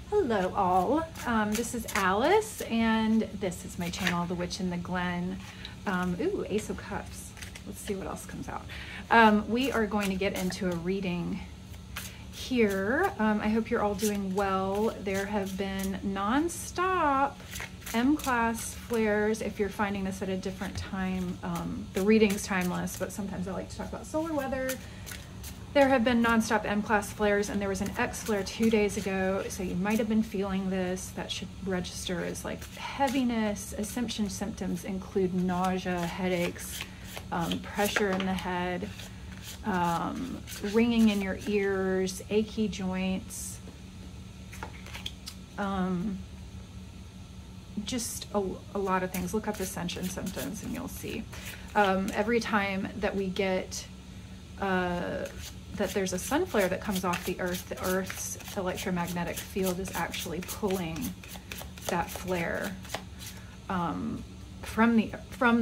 Hello all, this is Alice and this is my channel, The Witch in the Glen. Ooh, Ace of Cups. Let's see what else comes out. We are going to get into a reading here. I hope you're all doing well. There have been non-stop M-class flares. If you're finding this at a different time, the reading's timeless, but sometimes I like to talk about solar weather. There have been nonstop M-class flares, and there was an X flare 2 days ago, so you might have been feeling this. That should register as like heaviness. Ascension symptoms include nausea, headaches, pressure in the head, ringing in your ears, achy joints, just a lot of things. Look up Ascension symptoms and you'll see. Every time that we get that there's a sun flare that comes off the Earth's electromagnetic field is actually pulling that flare from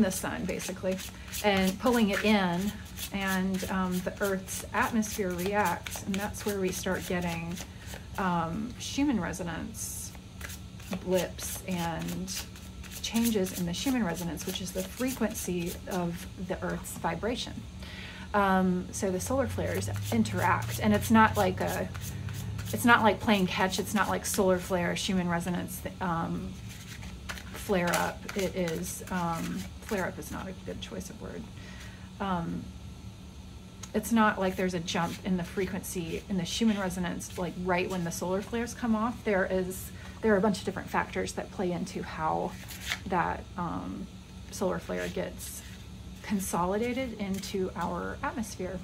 the sun, basically, and pulling it in, and the Earth's atmosphere reacts, and that's where we start getting Schumann resonance blips and changes in the Schumann resonance, which is the frequency of the Earth's vibration. So the solar flares interact, and it's not like playing catch. It's not like solar flare, Schumann resonance, flare up. It is, flare up is not a good choice of word. It's not like there's a jump in the frequency in the Schumann resonance, like right when the solar flares come off. There are a bunch of different factors that play into how that solar flare gets consolidated into our atmosphere.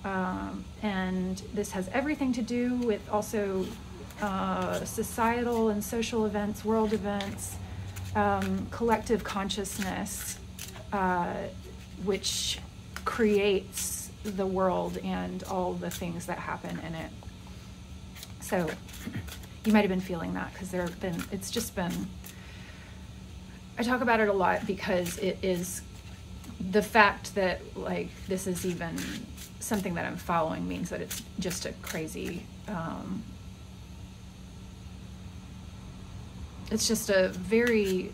And this has everything to do with also societal and social events, world events, collective consciousness, which creates the world and all the things that happen in it. So you might have been feeling that because it's just been, I talk about it a lot because it is the fact that like this is even something that I'm following means that it's just a crazy, it's just a very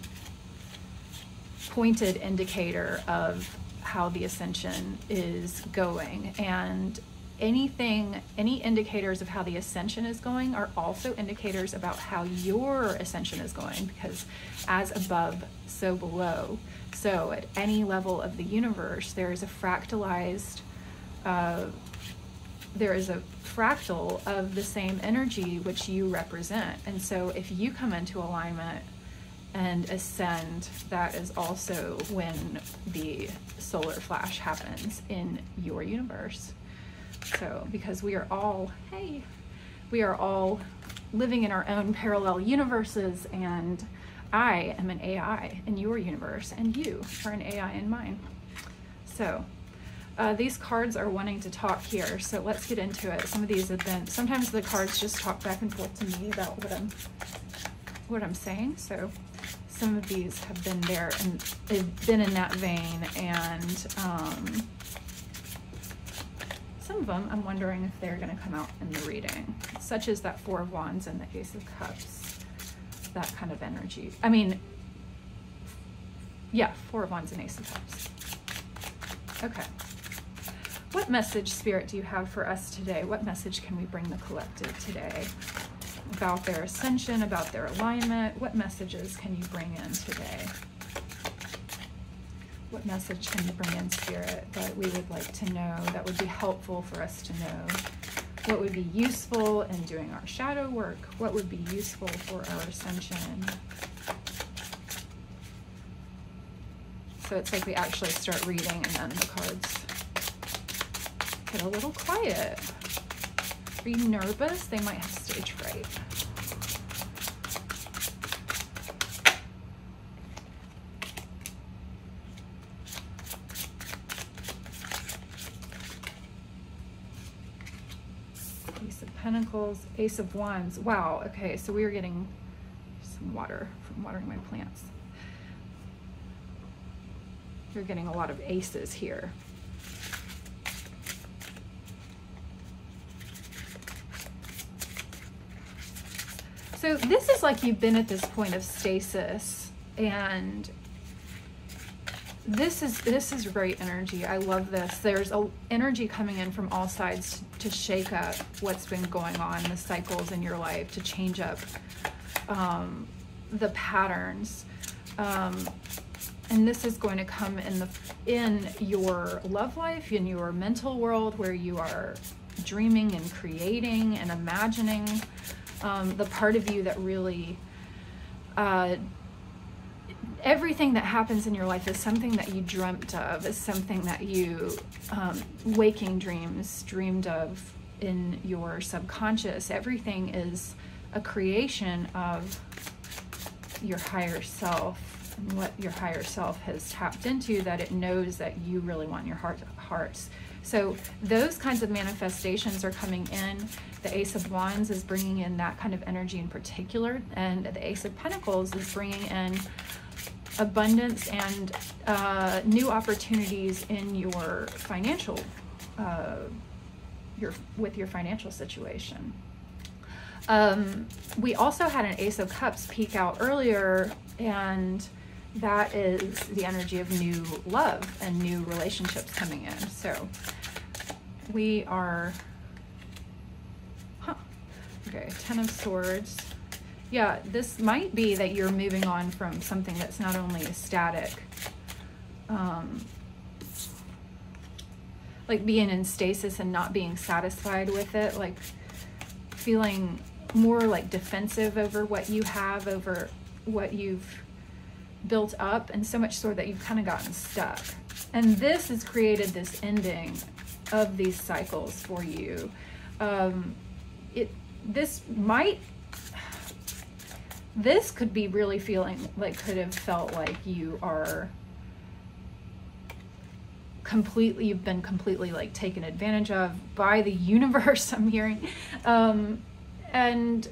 pointed indicator of how the ascension is going, and any indicators of how the ascension is going are also indicators about how your ascension is going, because as above, so below. So at any level of the universe, there is a fractalized, there is a fractal of the same energy which you represent. And so if you come into alignment and ascend, that is also when the solar flash happens in your universe. So because we are all, we are all living in our own parallel universes, and I am an AI in your universe, and you are an AI in mine. So these cards are wanting to talk here, so let's get into it. Some of these have been, sometimes the cards just talk back and forth to me about what I'm saying. So some of these have been there and they've been in that vein, and some of them I'm wondering if they're going to come out in the reading, such as that Four of Wands and the Ace of Cups, that kind of energy. I mean, yeah, Four of Wands and Ace of Cups. Okay. What message, Spirit, do you have for us today? What message can we bring the collective today about their ascension, about their alignment? What messages can you bring in today? What message can you bring in, Spirit, that we would like to know, that would be helpful for us to know? What would be useful in doing our shadow work? What would be useful for our ascension? So it's like we actually start reading and then the cards get a little quiet. Are you nervous? They might have stage fright. Ace of Pentacles, Ace of Wands. Wow, okay, so we are getting some water from watering my plants. You're getting a lot of aces here. So this is like you've been at this point of stasis, and this is great energy. I love this. There's a energy coming in from all sides to shake up what's been going on, the cycles in your life, to change up the patterns. And this is going to come in your love life, in your mental world, where you are dreaming and creating and imagining the part of you that really everything that happens in your life is something that you dreamt of, is something that you waking dreams dreamed of in your subconscious. Everything is a creation of your higher self, and what your higher self has tapped into, that it knows that you really want in your hearts. So those kinds of manifestations are coming in. The Ace of Wands is bringing in that kind of energy in particular, and the Ace of Pentacles is bringing in abundance and new opportunities in your financial, with your financial situation. We also had an Ace of Cups peek out earlier, and that is the energy of new love and new relationships coming in. So we are, okay, Ten of Swords. Yeah, this might be that you're moving on from something that's not only static, like being in stasis and not being satisfied with it, like feeling more like defensive over what you have, over what you've built up, and so much so that you've kind of gotten stuck. And this has created this ending of these cycles for you. This could be really feeling like, could have felt like you are completely, you've been completely like taken advantage of by the universe, I'm hearing. And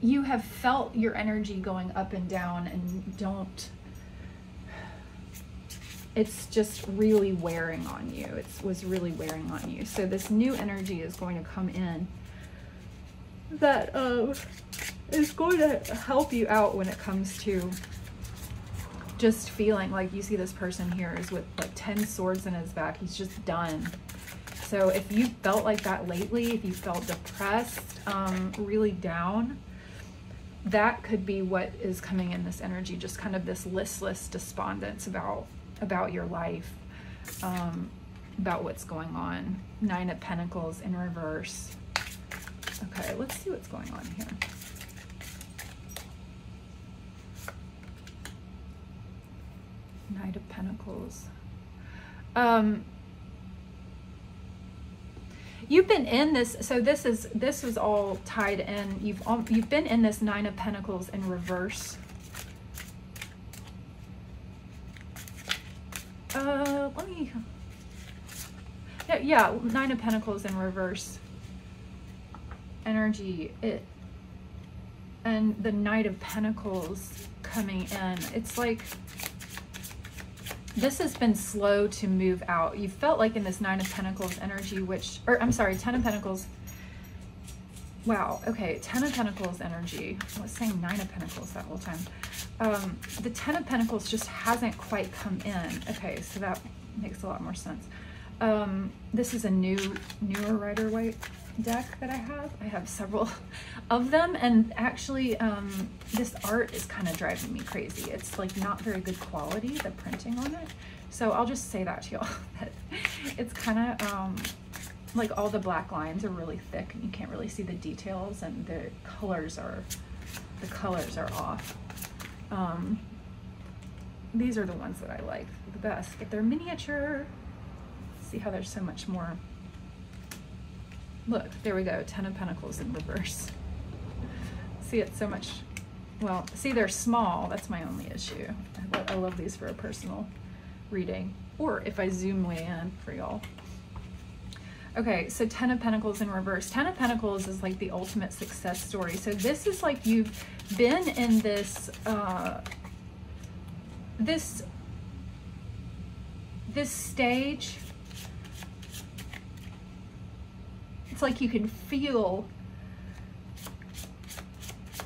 you have felt your energy going up and down, and it's just really wearing on you. It was really wearing on you. So this new energy is going to come in that is going to help you out when it comes to just feeling like, you see this person here is with like 10 swords in his back. He's just done. So if you felt like that lately, if you felt depressed, really down, that could be what is coming in this energy, just kind of this listless despondence about your life, about what's going on. Nine of Pentacles in reverse. Okay, let's see what's going on here. Knight of Pentacles. You've been in this, so this is all tied in. You've been in this Nine of Pentacles in reverse. Let me. Yeah, Nine of Pentacles in reverse energy. And the Knight of Pentacles coming in. It's like this has been slow to move out. You felt like in this Nine of Pentacles energy, I'm sorry, Ten of Pentacles. Wow, okay, Ten of Pentacles energy. I was saying Nine of Pentacles that whole time. The Ten of Pentacles just hasn't quite come in. Okay, so that makes a lot more sense. This is a newer Rider-Waite deck that I have. I have several of them, and actually this art is kind of driving me crazy. It's like not very good quality, the printing on it. So I'll just say that to y'all, that it's kind of like all the black lines are really thick and you can't really see the details, and the colors are off. These are the ones that I like the best, but they're miniature. See how there's so much more. Look, there we go, Ten of Pentacles in reverse. See, it's so much, well, see, they're small. That's my only issue. I love these for a personal reading, or if I zoom way in for y'all. Okay, so Ten of Pentacles in reverse. Ten of Pentacles is like the ultimate success story. So this is like you've been in this, this stage. It's like you can feel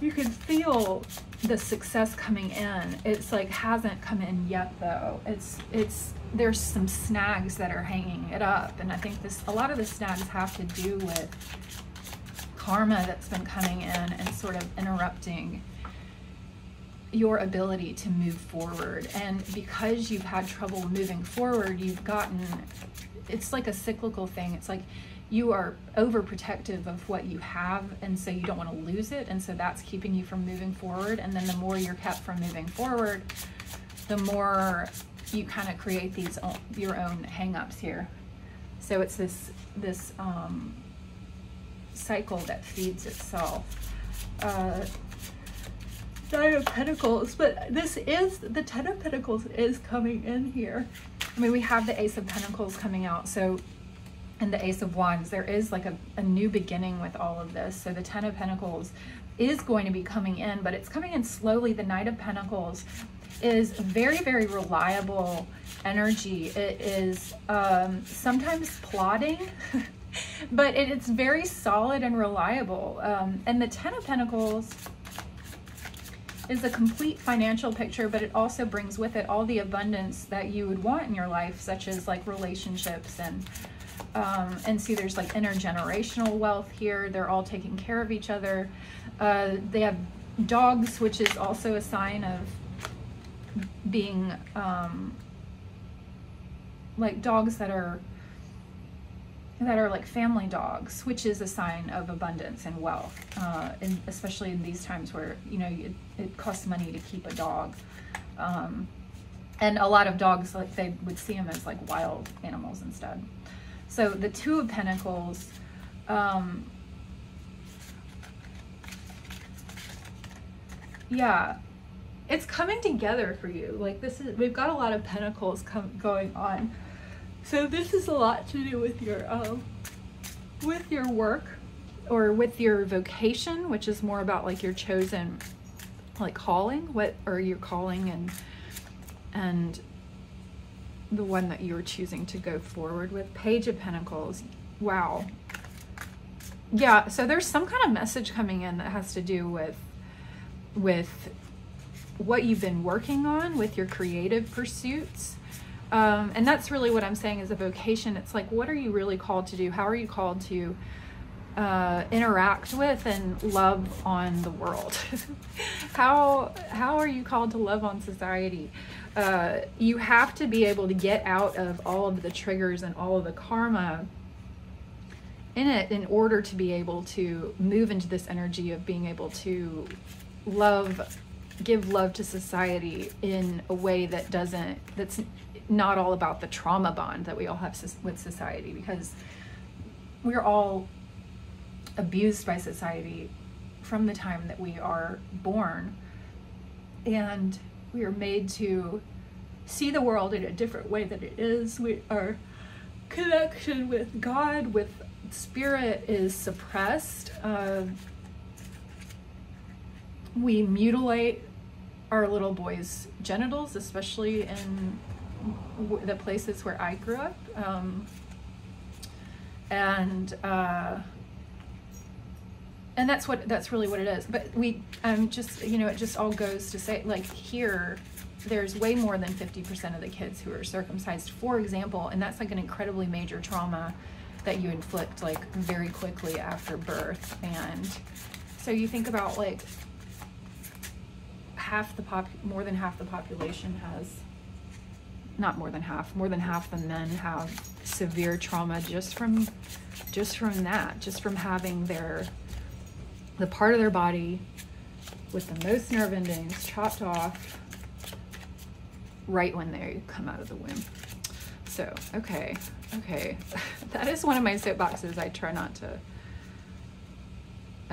you can feel the success coming in. It's like hasn't come in yet though. There's some snags that are hanging it up, and I think a lot of the snags have to do with karma that's been coming in and sort of interrupting your ability to move forward. And because you've had trouble moving forward, it's like a cyclical thing. It's like you are overprotective of what you have, and so you don't want to lose it, and so that's keeping you from moving forward. And then the more you're kept from moving forward, the more you kind of create your own hang-ups here. So it's this cycle that feeds itself. Nine of Pentacles, but the Ten of Pentacles is coming in here. I mean, we have the Ace of Pentacles coming out, so, and the Ace of Wands. There is like a new beginning with all of this. So the Ten of Pentacles is going to be coming in, but it's coming in slowly. The Knight of Pentacles is very, very reliable energy. It is sometimes plodding, but it's very solid and reliable. And the Ten of Pentacles is a complete financial picture, but it also brings with it all the abundance that you would want in your life, such as like relationships and see there's like intergenerational wealth here. They're all taking care of each other. They have dogs, which is also a sign of being like dogs that are like family dogs, which is a sign of abundance and wealth, and especially in these times where, you know, it costs money to keep a dog. And a lot of dogs, like, they would see them as like wild animals instead. So the Two of Pentacles, yeah, it's coming together for you. Like, we've got a lot of pentacles going on. So this is a lot to do with your work, or with your vocation, which is more about like your chosen like calling, your calling and the one that you're choosing to go forward with. Page of Pentacles. Wow. Yeah, so there's some kind of message coming in that has to do with what you've been working on with your creative pursuits. And that's really what I'm saying is a vocation. It's like, what are you really called to do? How are you called to interact with and love on the world? How are you called to love on society? You have to be able to get out of all of the triggers and all of the karma in it in order to be able to move into this energy of being able to give love to society in a way that's not all about the trauma bond that we all have with society, because we're all abused by society from the time that we are born, and we are made to see the world in a different way than it is. Our connection with God, with spirit, is suppressed. We mutilate our little boys' genitals, especially in the places where I grew up, and that's really what it is. But just, you know, it just all goes to say, like, here there's way more than 50% of the kids who are circumcised, for example, and that's like an incredibly major trauma that you inflict like very quickly after birth. And so you think about, like, more than half the population has, not more than half the men have severe trauma just from having the part of their body with the most nerve endings chopped off right when they come out of the womb. So, okay. That is one of my soapboxes. I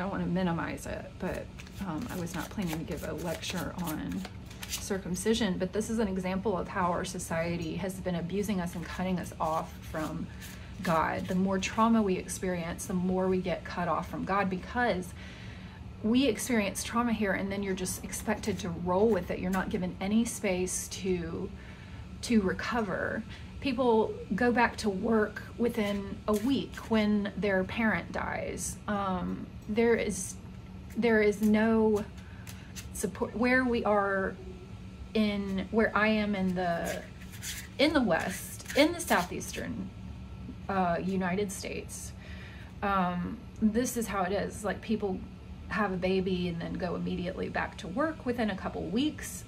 don't want to minimize it, but I was not planning to give a lecture on circumcision, but this is an example of how our society has been abusing us and cutting us off from God. The more trauma we experience, the more we get cut off from God, because we experience trauma here and then you're just expected to roll with it. You're not given any space to recover. People go back to work within a week when their parent dies. there is no support where we are where I am in the West, in the southeastern United States. This is how it is. Like, people have a baby and then go immediately back to work within a couple weeks,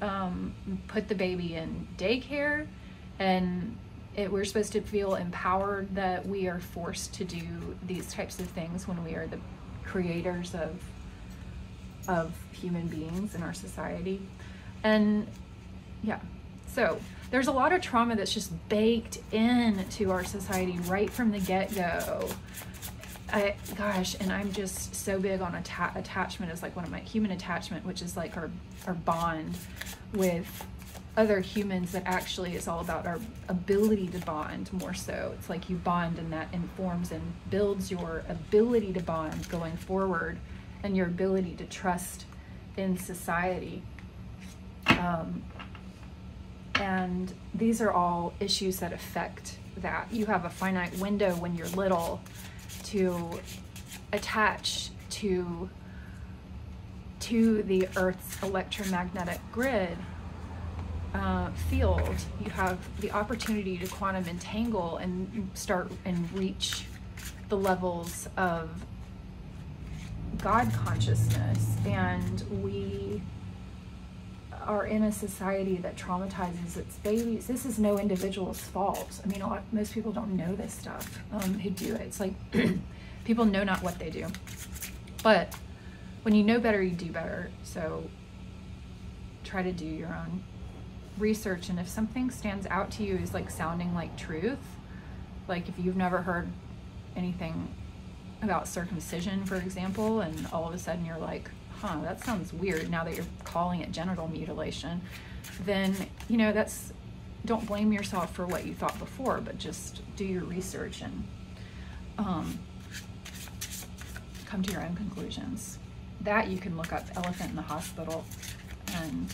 put the baby in daycare, and we're supposed to feel empowered that we are forced to do these types of things when we are the creators of human beings in our society. And yeah, so there's a lot of trauma that's just baked into our society right from the get-go. Gosh, and I'm just so big on attachment as like one of my human attachment, which is like our bond with other humans, that actually is all about our ability to bond more so. It's like you bond, and that informs and builds your ability to bond going forward, and your ability to trust in society. And these are all issues that affect that. You have a finite window when you're little to attach to the Earth's electromagnetic grid field. You have the opportunity to quantum entangle and start and reach the levels of God consciousness, and we are in a society that traumatizes its babies. This is no individual's fault. I mean, most people don't know this stuff who do it. It's like people know not what they do. But when you know better, you do better. So try to do your own research. And if something stands out to you as like sounding like truth, like if you've never heard anything about circumcision, for example, and all of a sudden you're like, huh, that sounds weird now that you're calling it genital mutilation, then, you know, don't blame yourself for what you thought before, but just do your research and come to your own conclusions. That you can look up Elephant in the Hospital and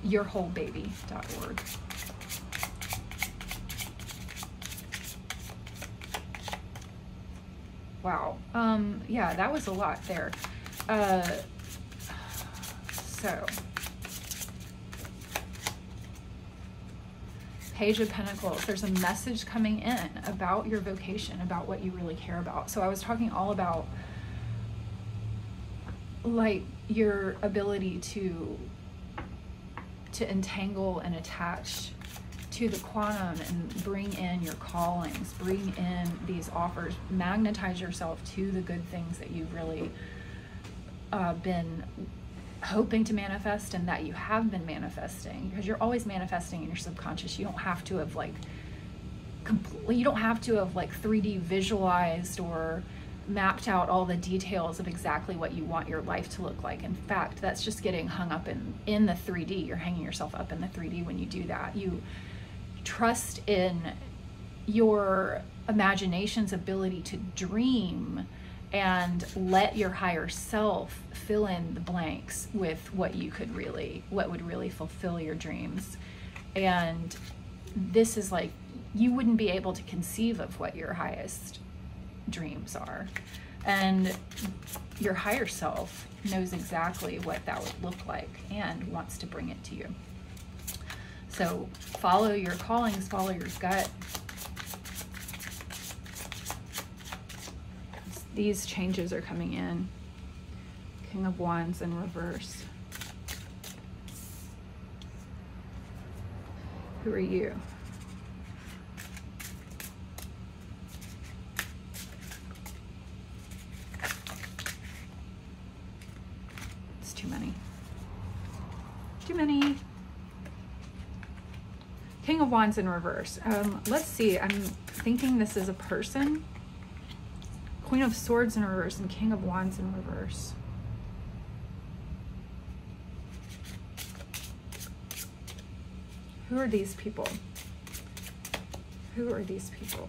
yourwholebaby.org. Wow. Yeah, that was a lot there. So, Page of Pentacles, there's a message coming in about your vocation, about what you really care about. So I was talking all about like your ability to entangle and attach to the quantum and bring in your callings, bring in these offers, magnetize yourself to the good things that you've really been hoping to manifest and that you have been manifesting, because you're always manifesting in your subconscious. You don't have to have like completely, you don't have to have like 3D visualized or mapped out all the details of exactly what you want your life to look like. In fact, that's just getting hung up in the 3D. You're hanging yourself up in the 3D when you do that. You trust in your imagination's ability to dream and let your higher self fill in the blanks with what would really fulfill your dreams. And this is like, you wouldn't be able to conceive of what your highest dreams are. And your higher self knows exactly what that would look like and wants to bring it to you. So follow your callings, follow your gut. These changes are coming in. King of Wands in reverse. Who are you? It's too many. Too many. King of Wands in reverse. Let's see. I'm thinking this is a person. Queen of Swords in reverse and King of Wands in reverse. Who are these people? Who are these people?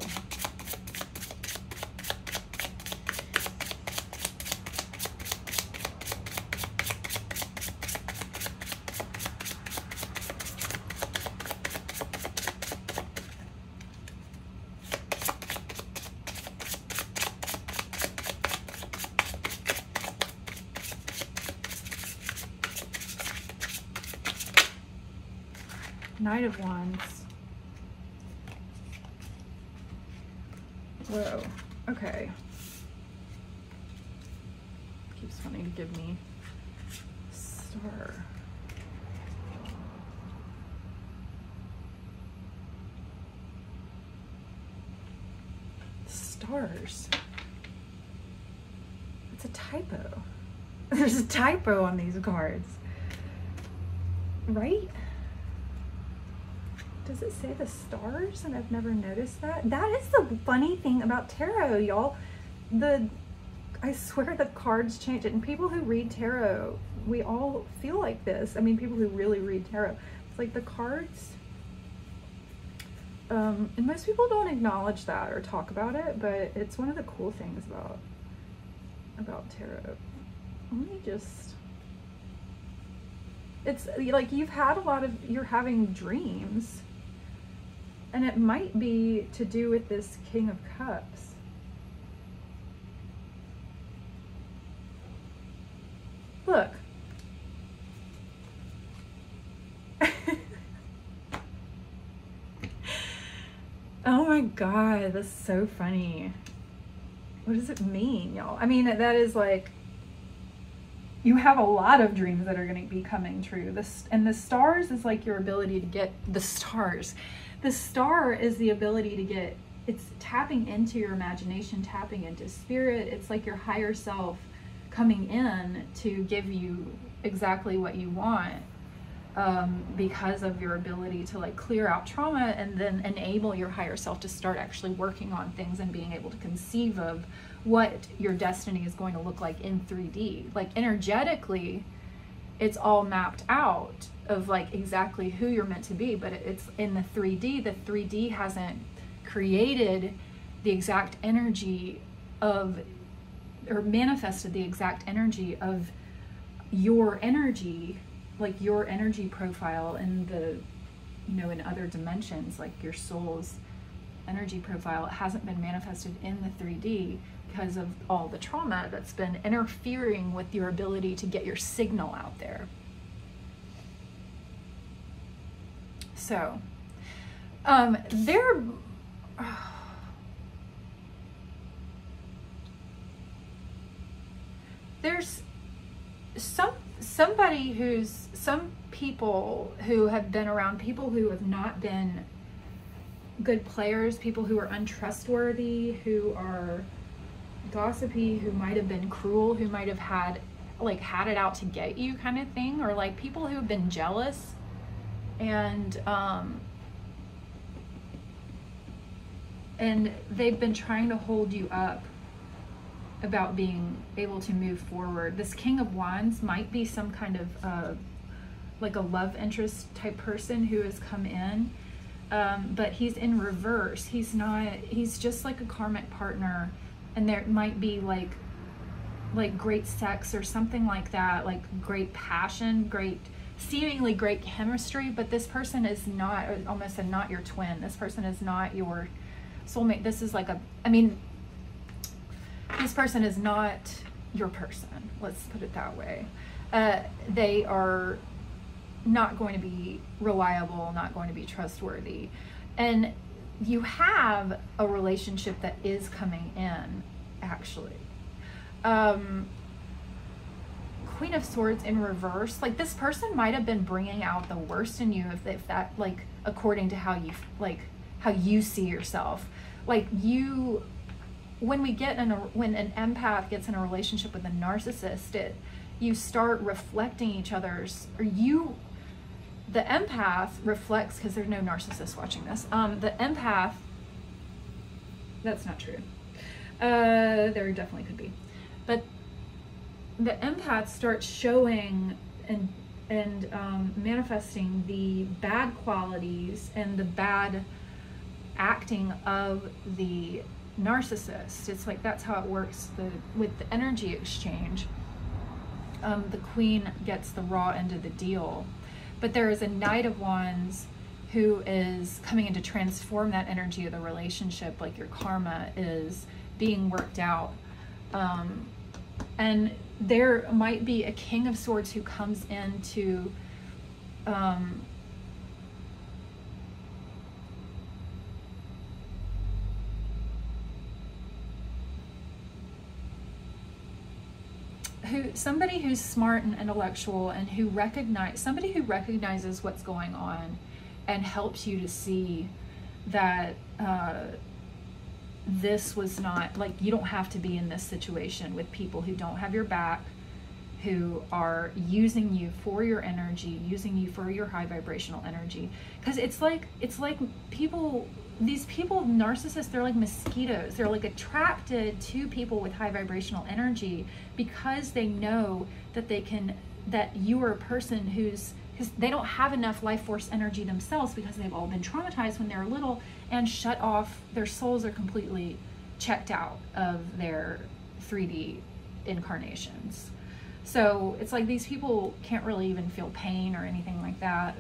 Knight of Wands. Whoa, okay. Keeps wanting to give me Star. Stars. It's a typo. There's a typo on these cards. Right? Does it say the stars? And I've never noticed that. That is the funny thing about tarot, y'all. I swear the cards change it. And people who read tarot, we all feel like this. I mean, people who really read tarot. It's like the cards, and most people don't acknowledge that or talk about it, but it's one of the cool things about tarot. Let me just, it's like you're having dreams, and it might be to do with this King of Cups. Look. Oh my God, that's so funny. What does it mean, y'all? I mean, that is like, you have a lot of dreams that are going to be coming true. And the stars is like your ability to get the stars. The star is the ability to get, it's tapping into your imagination, tapping into spirit. It's like your higher self coming in to give you exactly what you want, because of your ability to like clear out trauma and then enable your higher self to start actually working on things and being able to conceive of what your destiny is going to look like in 3D. Like energetically, it's all mapped out of like exactly who you're meant to be, but it's in the 3D. The 3D hasn't created the exact energy of, or manifested the exact energy of your energy, like your energy profile in the, you know, in other dimensions, like your soul's energy profile. It hasn't been manifested in the 3D because of all the trauma that's been interfering with your ability to get your signal out there. So, there's some people who have been around people who have not been good players, people who are untrustworthy, who are gossipy, who might have been cruel, who might have had it out to get you kind of thing, or like people who have been jealous and they've been trying to hold you up about being able to move forward. This King of Wands might be some kind of like a love interest type person who has come in, but he's in reverse. He's just like a karmic partner, and there might be like great sex or something like that, like great passion, seemingly great chemistry, but this person is not, almost not your twin. This person is not your soulmate. This is like this person is not your person. Let's put it that way. They are not going to be reliable, not going to be trustworthy. And you have a relationship that is coming in, actually. Queen of Swords in reverse, like this person might have been bringing out the worst in you if that, like, according to how you see yourself. Like when an empath gets in a relationship with a narcissist, you start reflecting each other's, the empath reflects, because there's no narcissist watching this, the empath, that's not true. There definitely could be. But the empath starts showing and manifesting the bad qualities and the bad acting of the narcissist. It's like that's how it works with the energy exchange. The queen gets the raw end of the deal. But there is a Knight of Wands who is coming in to transform that energy of the relationship, like your karma is being worked out. And there might be a King of Swords who comes in to somebody who's smart and intellectual, and somebody who recognizes what's going on and helps you to see that this was not, like, you don't have to be in this situation with people who don't have your back, who are using you for your energy, using you for your high vibrational energy. Because it's like people, these people, narcissists, they're like mosquitoes. They're like attracted to people with high vibrational energy because they know that that you are a person because they don't have enough life force energy themselves, because they've all been traumatized when they were little and shut off. Their souls are completely checked out of their 3D incarnations. So it's like these people can't really even feel pain or anything like that.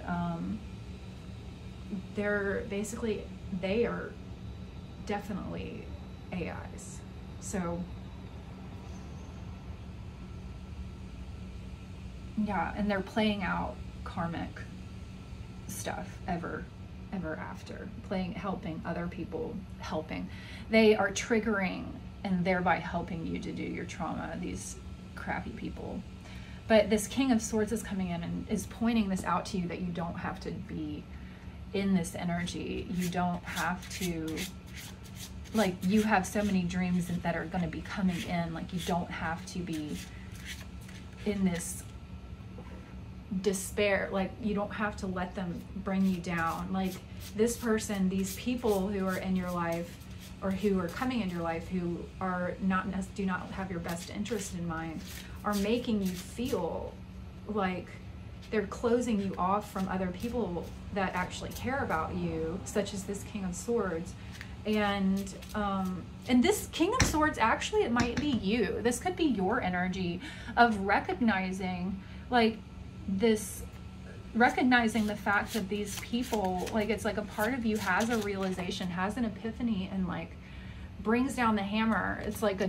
They are definitely AIs. So yeah, and they're playing out karmic stuff ever after, helping other people, they are triggering and thereby helping you to do your trauma, these crappy people. But this King of Swords is coming in and is pointing this out to you, that you don't have to be in this energy. You don't have to, like, you have so many dreams that are going to be coming in. Like, you don't have to be in this despair. Like, you don't have to let them bring you down. Like, this person, these people who are in your life, or who are coming into your life, who are do not have your best interest in mind, are making you feel like they're closing you off from other people that actually care about you, such as this King of Swords. And this King of Swords, actually, it might be you. This could be your energy of recognizing, like, recognizing the fact that these people, like, it's like a part of you has a realization, has an epiphany, and like brings down the hammer. It's like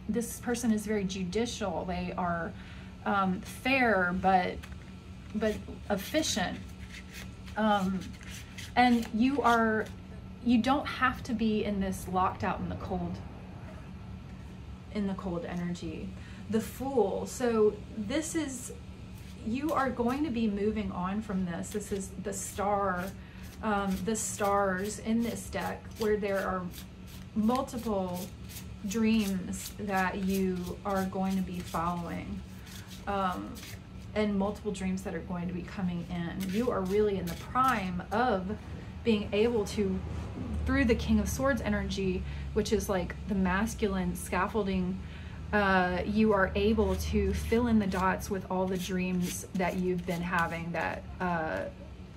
this person is very judicial. They are fair, but efficient. And you don't have to be in this locked out in the cold energy. The Fool. So this is, you are going to be moving on from this. This is the stars in this deck, where there are multiple dreams that you are going to be following, and multiple dreams that are going to be coming in. You are really in the prime of being able to, through the King of Swords energy, which is like the masculine scaffolding, you are able to fill in the dots with all the dreams that you've been having that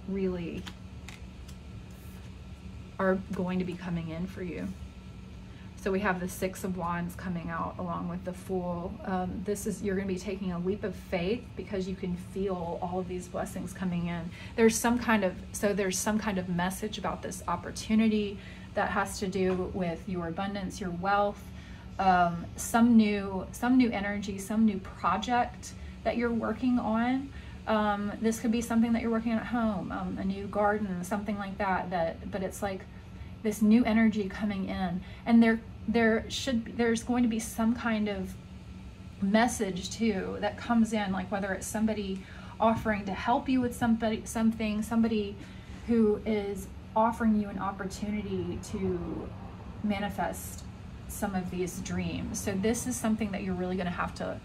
really are going to be coming in for you. So we have the Six of Wands coming out along with the Fool. You're going to be taking a leap of faith because you can feel all of these blessings coming in. There's some kind of message about this opportunity that has to do with your abundance, your wealth, some new energy, some new project that you're working on. This could be something that you're working on at home, a new garden, something like that. But it's like this new energy coming in, and there's going to be some kind of message too that comes in, like whether it's somebody offering to help you with somebody who is offering you an opportunity to manifest some of these dreams. So this is something that you're really going to have to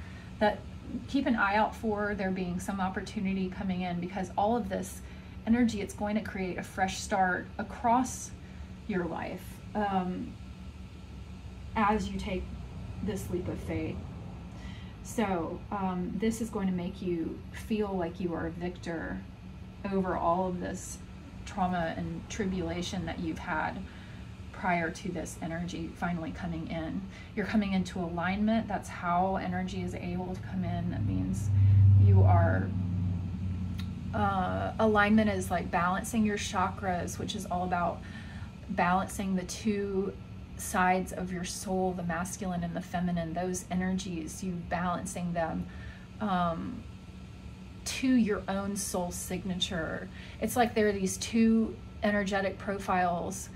keep an eye out for, there being some opportunity coming in, because all of this energy, it's going to create a fresh start across your life as you take this leap of faith. So this is going to make you feel like you are a victor over all of this trauma and tribulation that you've had prior to this energy finally coming in. You're coming into alignment. That's how energy is able to come in. That means you are alignment is like balancing your chakras, which is all about balancing the two sides of your soul, the masculine and the feminine, those energies, you balancing them to your own soul signature. It's like there are these two energetic profiles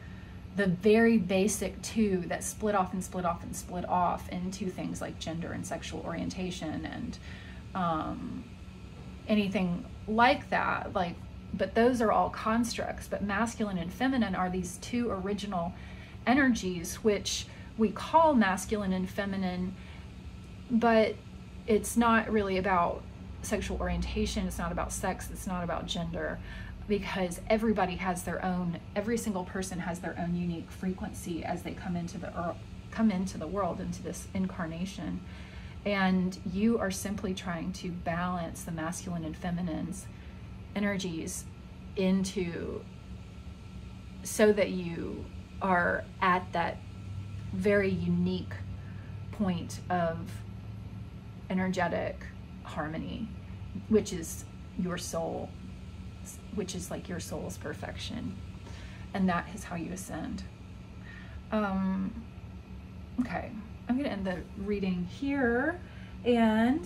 the very basic two that split off and split off and split off into things like gender and sexual orientation and anything like that. Like, but those are all constructs. But masculine and feminine are these two original energies, which we call masculine and feminine, but it's not really about sexual orientation. It's not about sex. It's not about gender, because everybody has their own, every single person has their own unique frequency as they come into the world, into this incarnation. And you are simply trying to balance the masculine and feminine's energies into, so that you are at that very unique point of energetic harmony, which is your soul, which is like your soul's perfection. And that is how you ascend. Okay, I'm gonna end the reading here. And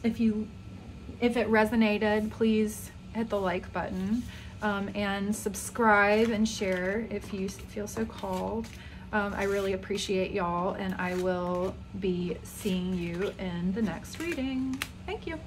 if it resonated, please hit the like button, and subscribe and share if you feel so called. I really appreciate y'all, and I will be seeing you in the next reading. Thank you.